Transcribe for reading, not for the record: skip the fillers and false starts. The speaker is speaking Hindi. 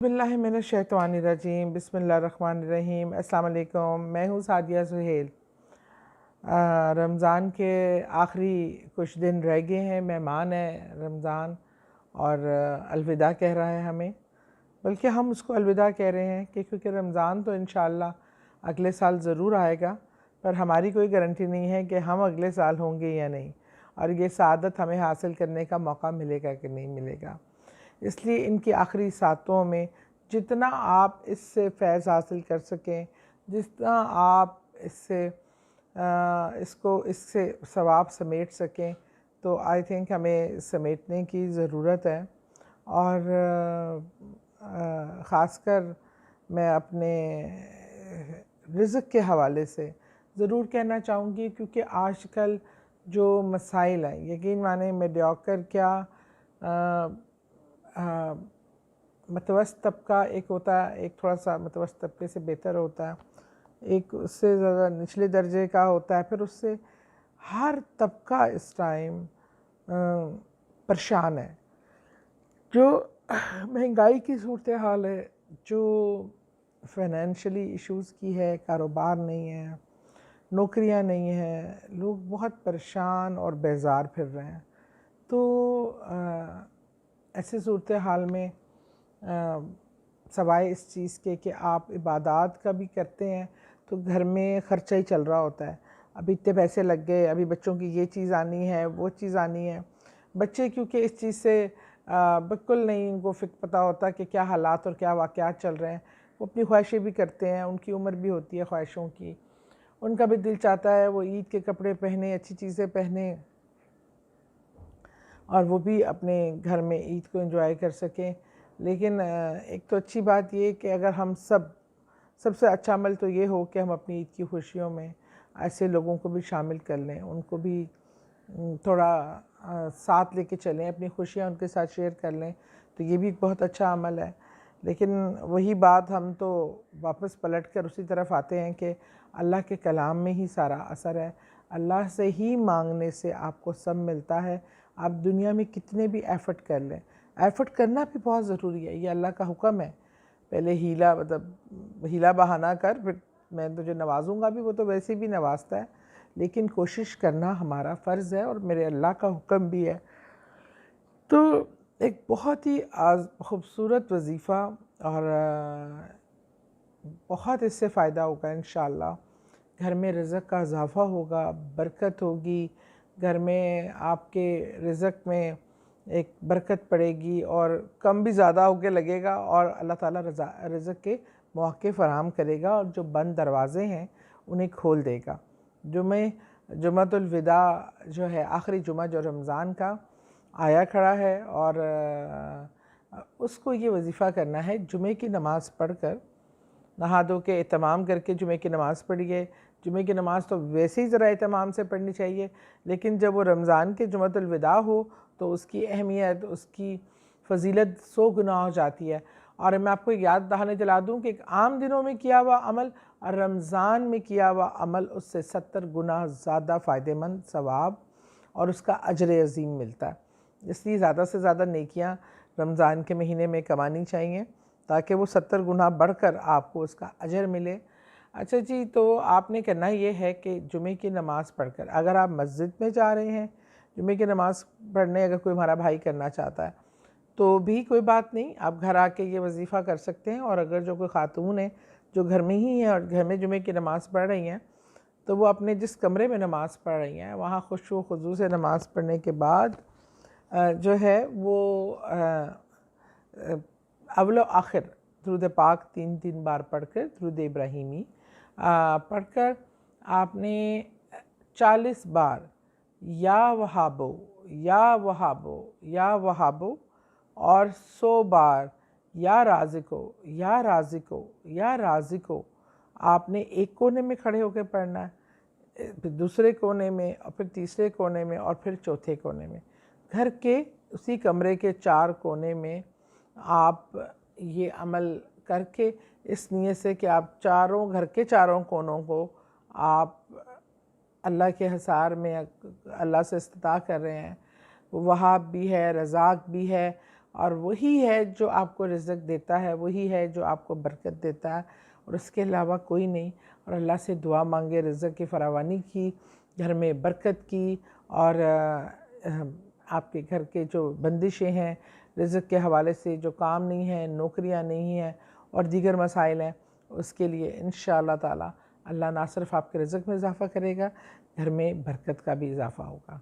बिस्मिल्लाहिर्रहमानिर्रहीम बिस्मिल्लाहिर्रहमानिर्रहीम अस्सलाम वालेकुम। मैं हूँ सादिया सुहेल। रमज़ान के आखिरी कुछ दिन रह गए हैं। मेहमान है रमज़ान और अलविदा कह रहा है हमें, बल्कि हम उसको अलविदा कह रहे हैं कि क्योंकि रमज़ान तो इंशाअल्लाह अगले साल ज़रूर आएगा, पर हमारी कोई गारंटी नहीं है कि हम अगले साल होंगे या नहीं, और ये सआदत हमें हासिल करने का मौका मिलेगा कि नहीं मिलेगा। इसलिए इनकी आखिरी सातों में जितना आप इससे फैज़ हासिल कर सकें, जितना आप इससे सवाब समेट सकें, तो आई थिंक हमें समेटने की ज़रूरत है। और ख़ासकर मैं अपने रिज़्क़ के हवाले से ज़रूर कहना चाहूँगी, क्योंकि आजकल जो मसाइल हैं, यकीन माने मेडियोकर क्या मतवस्त तबका एक होता है, एक थोड़ा सा मतवस्त तबके से बेहतर होता है, एक उससे ज़्यादा निचले दर्जे का होता है, फिर उससे हर तबका इस टाइम परेशान है। जो महंगाई की सूरत हाल है, जो फाइनेंशियली इश्यूज़ की है, कारोबार नहीं है, नौकरियां नहीं हैं, लोग बहुत परेशान और बेजार फिर रहे हैं। तो ऐसे सूरत हाल में सवाए इस चीज़ के कि आप इबादत का भी करते हैं तो घर में ख़र्चा ही चल रहा होता है। अभी इतने पैसे लग गए, अभी बच्चों की ये चीज़ आनी है, वो चीज़ आनी है। बच्चे क्योंकि इस चीज़ से बिल्कुल नहीं उनको पता होता कि क्या हालात और क्या वाक़यात चल रहे हैं। वो अपनी ख्वाहिशें भी करते हैं, उनकी उम्र भी होती है ख्वाहिशों की। उनका भी दिल चाहता है वो ईद के कपड़े पहने, अच्छी चीज़ें पहने, और वो भी अपने घर में ईद को एंजॉय कर सकें। लेकिन एक तो अच्छी बात ये कि अगर हम सबसे अच्छा अमल तो ये हो कि हम अपनी ईद की खुशियों में ऐसे लोगों को भी शामिल कर लें, उनको भी थोड़ा साथ लेके चलें, अपनी खुशियाँ उनके साथ शेयर कर लें, तो ये भी बहुत अच्छा अमल है। लेकिन वही बात, हम तो वापस पलट कर उसी तरफ आते हैं कि अल्लाह के कलाम में ही सारा असर है। अल्लाह से ही मांगने से आपको सब मिलता है। आप दुनिया में कितने भी एफ़र्ट कर लें, एफ़र्ट करना भी बहुत ज़रूरी है, ये अल्लाह का हुक्म है। पहले हीला बहाना कर, फिर मैं तुझे नवाजूंगा भी, वो तो वैसे भी नवाजता है, लेकिन कोशिश करना हमारा फ़र्ज़ है और मेरे अल्लाह का हुक्म भी है। तो एक बहुत ही खूबसूरत वजीफ़ा, और बहुत इससे फ़ायदा होगा इंशाअल्लाह। घर में रिज़्क़ का इज़ाफ़ा होगा, बरकत होगी, घर में आपके रिज़्क़ में एक बरकत पड़ेगी और कम भी ज़्यादा होके लगेगा, और अल्लाह ताला रिज़्क़ के मौके फ़राहम करेगा और जो बंद दरवाज़े हैं उन्हें खोल देगा। जुम्मतुल विदा जो है, आखिरी जुम्मा जो रमज़ान का आया खड़ा है, और उसको ये वजीफ़ा करना है। जुमे की नमाज़ पढ़ कर, नहा धो के एहतमाम करके जुमे की नमाज़ पढ़िए। जुमे की नमाज़ तो वैसे ही ज़रा एहतमाम से पढ़नी चाहिए, लेकिन जब वो रमज़ान के जुम्मतुल विदा हो तो उसकी अहमियत, उसकी फ़जीलत 100 गुना हो जाती है। और मैं आपको याद दहाने दिला दूँ कि एक आम दिनों में किया हुआ अमल और रमज़ान में किया हुआ अमल, उससे 70 गुना ज़्यादा फ़ायदेमंद, सवाब और उसका अजर अज़ीम मिलता है। इसलिए ज़्यादा से ज़्यादा नेकियां रमज़ान के महीने में कमानी चाहिए, ताकि वो 70 गुना बढ़कर आपको उसका अजर मिले। अच्छा जी, तो आपने करना ये है कि जुमे की नमाज़ पढ़कर, अगर आप मस्जिद में जा रहे हैं जुमे की नमाज़ पढ़ने, अगर कोई हमारा भाई करना चाहता है तो भी कोई बात नहीं, आप घर आके ये वजीफ़ा कर सकते हैं। और अगर जो कोई ख़ातून है जो घर में ही है और घर में जुमे की नमाज़ पढ़ रही हैं, तो वो अपने जिस कमरे में नमाज़ पढ़ रही हैं वहाँ खुशू खुजू से नमाज़ पढ़ने के बाद जो है वो अव्वल आखिर दुरूद पाक 3 बार पढ़कर, दुरूद इब्राहिमी पढ़कर आपने 40 बार या वहाबो या वहाबो या वहाबो, और 100 बार या राज़िको या राज़िको या राज़िको आपने एक कोने में खड़े होकर पढ़ना है, फिर दूसरे कोने में, और फिर तीसरे कोने में, और फिर चौथे कोने में। घर के उसी कमरे के 4 कोने में आप ये अमल करके, इस नीयत से कि आप घर के चारों कोनों को आप अल्लाह के हिसार में अल्लाह से इस्तिता कर रहे हैं। वहाब भी है, रज़ाक भी है, और वही है जो आपको रिज़्क़ देता है, वही है जो आपको बरकत देता है, और उसके अलावा कोई नहीं। और अल्लाह से दुआ मांगे रिज़्क़ की फरावानी की, घर में बरकत की, और आपके घर के जो बंदिशें हैं रिज़्क़ के हवाले से, जो काम नहीं है, नौकरियां नहीं हैं और दीगर मसाइल हैं, उसके लिए इंशाअल्लाह ताला अल्लाह ना सिर्फ आपके रिज़्क़ में इजाफ़ा करेगा, घर में बरकत का भी इजाफ़ा होगा।